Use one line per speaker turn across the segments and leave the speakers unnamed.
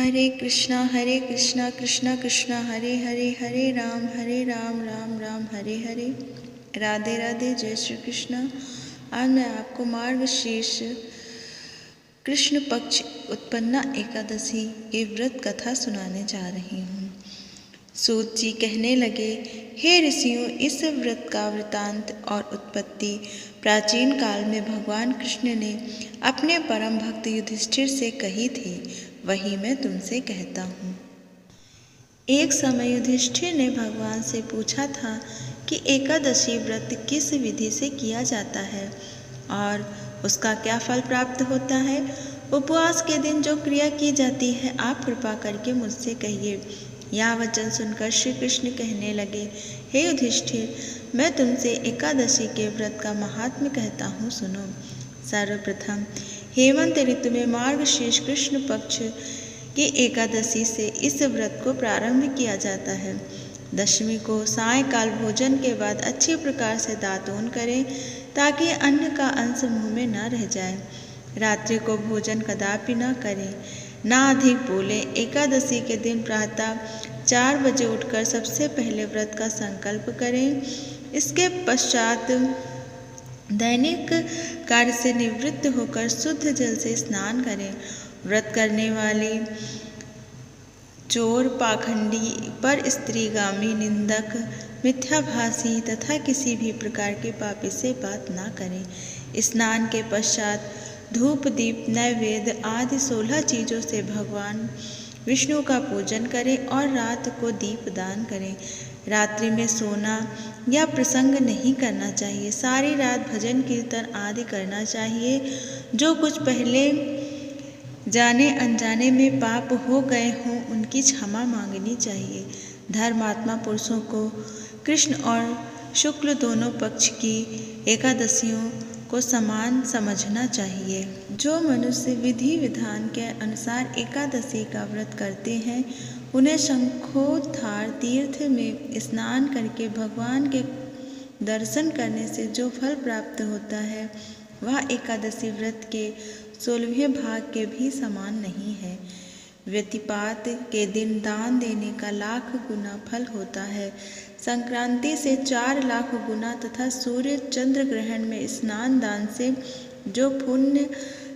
हरे कृष्णा कृष्णा कृष्णा हरे हरे, हरे राम राम राम हरे हरे। राधे राधे, जय श्री कृष्णा। आज मैं आपको मार्गशीर्ष कृष्ण पक्ष उत्पन्ना एकादशी के व्रत कथा सुनाने जा रही हूँ। सूत जी कहने लगे, हे ऋषियों, इस व्रत का वृतांत और उत्पत्ति प्राचीन काल में भगवान कृष्ण ने अपने परम भक्त युधिष्ठिर से कही थी, वही मैं तुमसे कहता हूँ। एक समय युधिष्ठिर ने भगवान से पूछा था कि एकादशी व्रत किस विधि से किया जाता है और उसका क्या फल प्राप्त होता है। उपवास के दिन जो क्रिया की जाती है, आप कृपा करके मुझसे कहिए। यह वचन सुनकर श्री कृष्ण कहने लगे, हे युधिष्ठिर, मैं तुमसे एकादशी के व्रत का महात्म्य कहता हूँ, सुनो। सर्वप्रथम हेमंत ऋतु में मार्गशीर्ष कृष्ण पक्ष की एकादशी से इस व्रत को प्रारंभ किया जाता है। दशमी को सायंकाल भोजन के बाद अच्छी प्रकार से दातून करें ताकि अन्न का अंश मुंह में न रह जाए। रात्रि को भोजन कदापि न करें, ना अधिक बोलें। एकादशी के दिन प्रातः 4 बजे उठकर सबसे पहले व्रत का संकल्प करें। इसके पश्चात दैनिक कार्य से निवृत्त होकर शुद्ध जल से स्नान करें। व्रत करने वाले चोर, पाखंडी, पर स्त्रीगामी, निंदक, मिथ्याभाषी तथा किसी भी प्रकार के पापी से बात ना करें। स्नान के पश्चात धूप, दीप, नैवेद्य आदि 16 चीज़ों से भगवान विष्णु का पूजन करें और रात को दीप दान करें। रात्रि में सोना या प्रसंग नहीं करना चाहिए। सारी रात भजन कीर्तन आदि करना चाहिए। जो कुछ पहले जाने अनजाने में पाप हो गए हों, उनकी क्षमा मांगनी चाहिए। धर्मात्मा पुरुषों को कृष्ण और शुक्ल दोनों पक्ष की एकादशियों को समान समझना चाहिए। जो मनुष्य विधि विधान के अनुसार एकादशी का व्रत करते हैं, उन्हें शंखोद्धार तीर्थ में स्नान करके भगवान के दर्शन करने से जो फल प्राप्त होता है, वह एकादशी व्रत के 16वें भाग के भी समान नहीं है। व्यतिपात के दिन दान देने का 1,00,000 गुना फल होता है। संक्रांति से 4 लाख गुना तथा सूर्य चंद्र ग्रहण में स्नान दान से जो पुण्य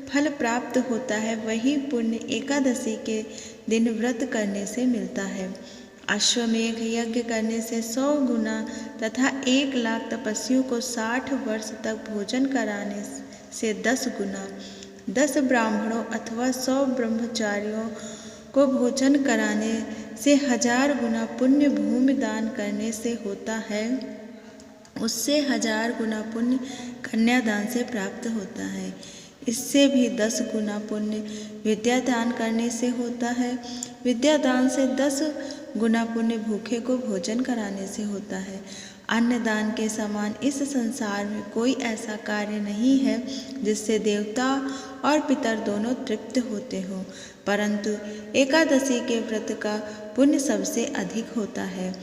फल प्राप्त होता है, वही पुण्य एकादशी के दिन व्रत करने से मिलता है। अश्वमेघ यज्ञ करने से 100 गुना तथा 1,00,000 तपस्वियों को 60 वर्ष तक भोजन कराने से 10 गुना, 10 ब्राह्मणों अथवा 100 ब्रह्मचारियों को भोजन कराने से 1000 गुना पुण्य भूमि दान करने से होता है। उससे 1000 गुना पुण्य कन्यादान से प्राप्त होता है। इससे भी 10 गुना पुण्य विद्यादान करने से होता है। विद्यादान से 10 गुना पुण्य भूखे को भोजन कराने से होता है। अन्नदान के समान इस संसार में कोई ऐसा कार्य नहीं है जिससे देवता और पितर दोनों तृप्त होते हों, परंतु एकादशी के व्रत का पुण्य सबसे अधिक होता है।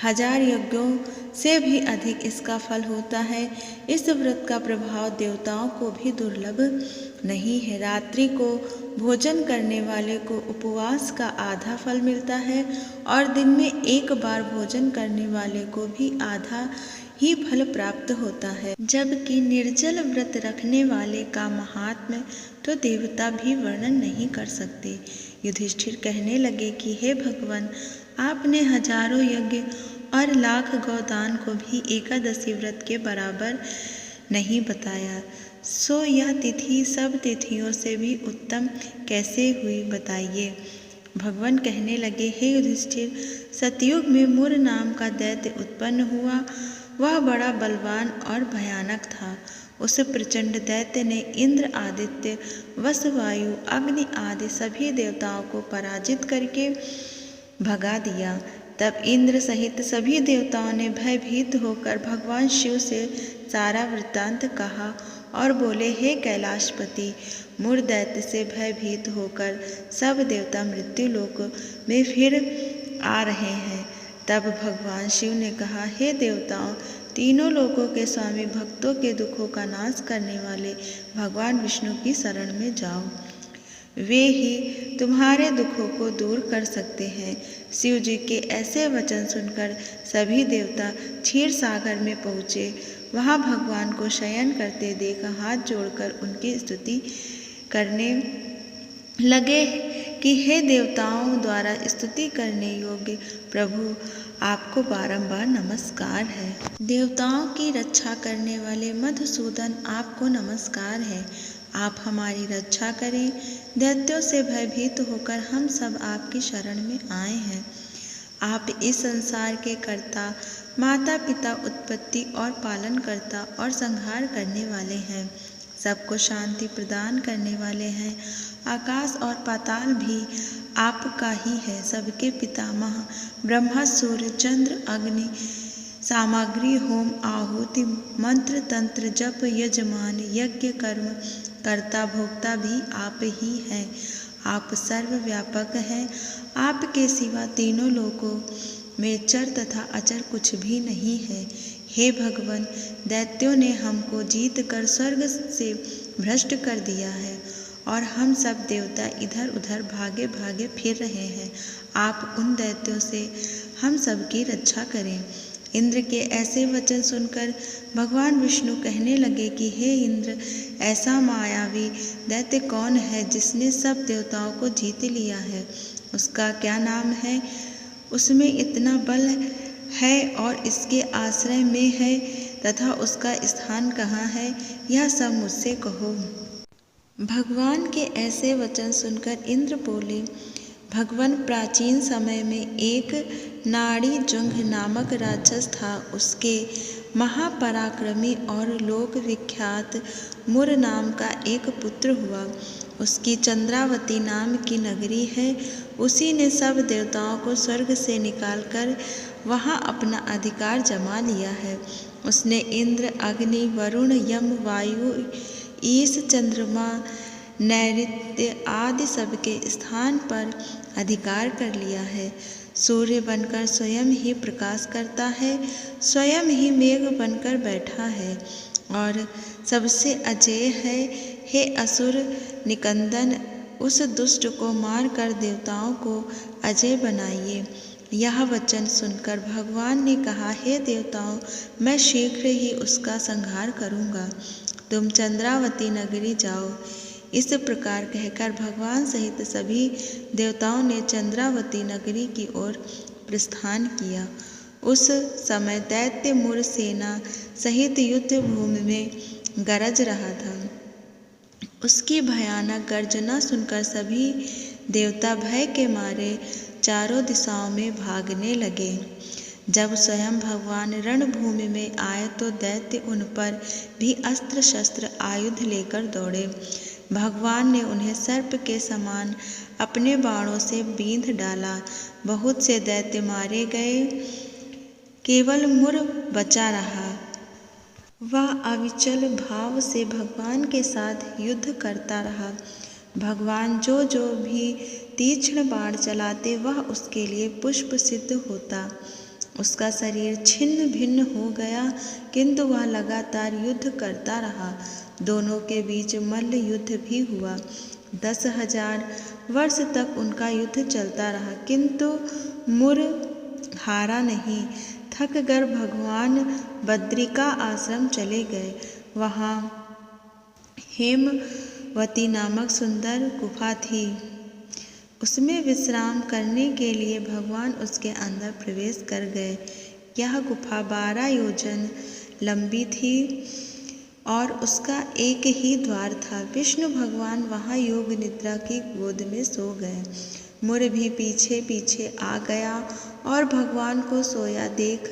1000 यज्ञों से भी अधिक इसका फल होता है। इस व्रत का प्रभाव देवताओं को भी दुर्लभ नहीं है। रात्रि को भोजन करने वाले को उपवास का आधा फल मिलता है और दिन में एक बार भोजन करने वाले को भी आधा ही फल प्राप्त होता है। जबकि निर्जल व्रत रखने वाले का महात्म्य तो देवता भी वर्णन नहीं कर सकते। युधिष्ठिर कहने लगे कि हे भगवान, आपने हजारों यज्ञ और 1,00,000 गौदान को भी एकादशी व्रत के बराबर नहीं बताया, सो यह तिथि सब तिथियों से भी उत्तम कैसे हुई, बताइए। भगवान कहने लगे, हे युधिष्ठिर, सतयुग में मुर नाम का दैत्य उत्पन्न हुआ। वह बड़ा बलवान और भयानक था। उस प्रचंड दैत्य ने इंद्र, आदित्य, वस, वायु, अग्नि आदि सभी देवताओं को पराजित करके भगा दिया। तब इंद्र सहित सभी देवताओं ने भयभीत होकर भगवान शिव से सारा वृत्तांत कहा और बोले, हे कैलाशपति, मुर दैत्य से भयभीत होकर सब देवता मृत्युलोक में फिर आ रहे हैं। तब भगवान शिव ने कहा, हे देवताओं, तीनों लोकों के स्वामी, भक्तों के दुखों का नाश करने वाले भगवान विष्णु की शरण में जाओ। वे ही तुम्हारे दुखों को दूर कर सकते हैं। शिव जी के ऐसे वचन सुनकर सभी देवता क्षीर सागर में पहुँचे। वहाँ भगवान को शयन करते देख हाथ जोड़कर उनकी स्तुति करने लगे कि हे देवताओं द्वारा स्तुति करने योग्य प्रभु, आपको बारंबार नमस्कार है। देवताओं की रक्षा करने वाले मधुसूदन, आपको नमस्कार है। आप हमारी रक्षा करें। दैत्यों से भयभीत होकर हम सब आपकी शरण में आए हैं। आप इस संसार के कर्ता, माता पिता, उत्पत्ति और पालन करता और संहार करने वाले हैं। सबको शांति प्रदान करने वाले हैं। आकाश और पाताल भी आपका ही है। सबके पितामह ब्रह्मा, सूर्य, चंद्र, अग्नि, सामग्री, होम, आहुति, मंत्र, तंत्र, जप, यजमान, यज्ञ, कर्म, कर्ता, भोक्ता भी आप ही हैं। आप सर्वव्यापक हैं। आपके सिवा तीनों लोकों में चर तथा अचर कुछ भी नहीं है। हे भगवान, दैत्यों ने हमको जीत कर स्वर्ग से भ्रष्ट कर दिया है और हम सब देवता इधर उधर भागे भागे फिर रहे हैं। आप उन दैत्यों से हम सबकी रक्षा करें। इंद्र के ऐसे वचन सुनकर भगवान विष्णु कहने लगे कि हे इंद्र, ऐसा मायावी दैत्य कौन है जिसने सब देवताओं को जीत लिया है? उसका क्या नाम है? उसमें इतना बल है और इसके आश्रय में है तथा उसका स्थान कहाँ है? यह सब मुझसे कहो। भगवान के ऐसे वचन सुनकर इंद्र बोले, भगवान, प्राचीन समय में एक नाड़ी जुंग नामक राक्षस था। उसके महापराक्रमी और लोक विख्यात मुर नाम का एक पुत्र हुआ। उसकी चंद्रावती नाम की नगरी है। उसी ने सब देवताओं को स्वर्ग से निकालकर वहाँ अपना अधिकार जमा लिया है। उसने इंद्र, अग्नि, वरुण, यम, वायु, ईश, चंद्रमा, नैऋत्य आदि सबके स्थान पर अधिकार कर लिया है। सूर्य बनकर स्वयं ही प्रकाश करता है, स्वयं ही मेघ बनकर बैठा है और सबसे अजेय है। हे असुर निकंदन, उस दुष्ट को मार कर देवताओं को अजय बनाइए। यह वचन सुनकर भगवान ने कहा, हे देवताओं, मैं शीघ्र ही उसका संहार करूँगा। तुम चंद्रावती नगरी जाओ। इस प्रकार कहकर भगवान सहित सभी देवताओं ने चंद्रावती नगरी की ओर प्रस्थान किया। उस समय दैत्य मुर सेना सहित युद्ध भूमि में गरज रहा था। उसकी भयानक गर्जना सुनकर सभी देवता भय के मारे चारों दिशाओं में भागने लगे। जब स्वयं भगवान रणभूमि में आए तो दैत्य उन पर भी अस्त्र शस्त्र आयुध लेकर दौड़े। भगवान ने उन्हें सर्प के समान अपने बाणों से बींध डाला। बहुत से दैत्य मारे गए, केवल मुर बचा रहा। वह अविचल भाव से भगवान के साथ युद्ध करता रहा। भगवान जो भी तीक्ष्ण बाण चलाते वह उसके लिए पुष्प सिद्ध होता। उसका शरीर छिन्न भिन्न हो गया, किंतु वह लगातार युद्ध करता रहा। दोनों के बीच मल्ल युद्ध भी हुआ। 10,000 वर्ष तक उनका युद्ध चलता रहा, किंतु मुर हारा नहीं। थक कर भगवान बद्रिका आश्रम चले गए। वहाँ हेमवती नामक सुंदर गुफा थी। उसमें विश्राम करने के लिए भगवान उसके अंदर प्रवेश कर गए। यह गुफा 12 योजन लंबी थी और उसका एक ही द्वार था। विष्णु भगवान वहाँ योग निद्रा की गोद में सो गए। मुर भी पीछे पीछे आ गया और भगवान को सोया देख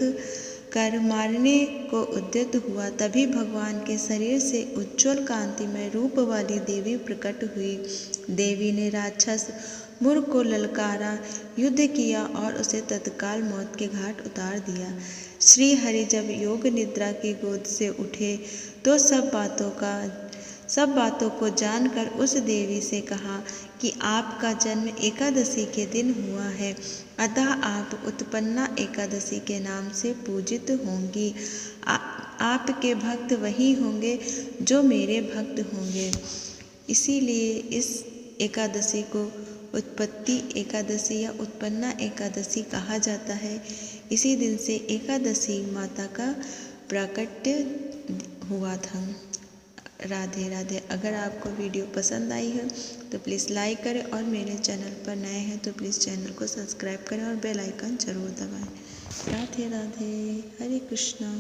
कर मारने को उद्यत हुआ। तभी भगवान के शरीर से उज्ज्वल कांतिमय रूप वाली देवी प्रकट हुई। देवी ने राक्षस मुर को ललकारा, युद्ध किया और उसे तत्काल मौत के घाट उतार दिया। श्री हरि जब योग निद्रा की गोद से उठे तो सब बातों को जानकर उस देवी से कहा कि आपका जन्म एकादशी के दिन हुआ है, अतः आप उत्पन्ना एकादशी के नाम से पूजित होंगी। आपके भक्त वही होंगे जो मेरे भक्त होंगे। इसीलिए इस एकादशी को उत्पत्ति एकादशी या उत्पन्ना एकादशी कहा जाता है। इसी दिन से एकादशी माता का प्राकट्य हुआ था। राधे राधे। अगर आपको वीडियो पसंद आई है तो प्लीज़ लाइक करें और मेरे चैनल पर नए हैं तो प्लीज़ चैनल को सब्सक्राइब करें और बेल आइकन ज़रूर दबाएं। राधे राधे। हरे कृष्णा।